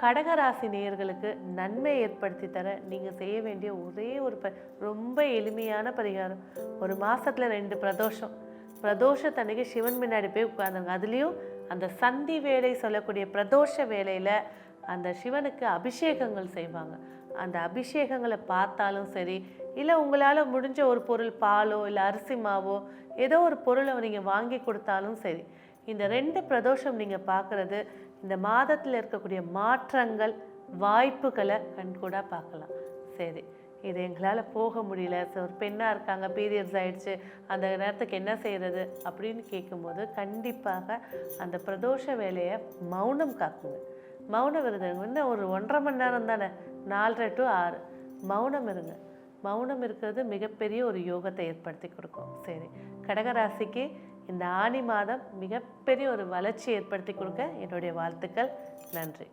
கடகராசி நேயர்களுக்கு நன்மை ஏற்படுத்தி தர நீங்கள் செய்ய வேண்டிய ஒரே ஒரு ரொம்ப எளிமையான பரிகாரம். ஒரு மாதத்தில் 2 பிரதோஷம். பிரதோஷத்தன்னைக்கு சிவன் முன்னாடி போய் உட்காந்துங்க. அதுலேயும் அந்த சந்தி வேலை சொல்லக்கூடிய பிரதோஷ வேலையில் அந்த சிவனுக்கு அபிஷேகங்கள் செய்வாங்க. அந்த அபிஷேகங்களை பார்த்தாலும் சரி, இல்லை உங்களால் முடிஞ்ச ஒரு பொருள் பாலோ இல்லை அரிசி மாவோ ஏதோ ஒரு பொருளை நீங்கள் வாங்கி கொடுத்தாலும் சரி, இந்த 2 பிரதோஷம் நீங்கள் பார்க்குறது இந்த மாதத்தில் இருக்கக்கூடிய மாற்றங்கள் வாய்ப்புகளை கண்கூடாக பார்க்கலாம். சரி, இது எங்களால் போக முடியல, ஒரு பெண்ணாக இருக்காங்க, பீரியட்ஸ் ஆகிடுச்சு, அந்த நேரத்துக்கு என்ன செய்கிறது அப்படின்னு கேட்கும்போது கண்டிப்பாக அந்த பிரதோஷ வேலையை மௌனம் காக்குங்க. மௌன விரதம் இன்னும் ஒரு 1.5 மணி நேரம் தானே, 4:30 to 6 மௌனம் இருங்க. மௌனம் இருக்கிறது மிகப்பெரிய ஒரு யோகத்தை ஏற்படுத்தி கொடுக்கும். சரி, கடகராசிக்கு இந்த ஆனி மாதம் மிகப்பெரிய ஒரு வளர்ச்சி ஏற்படுத்தி கொடுக்க என்னுடைய வாழ்த்துக்கள். நன்றி.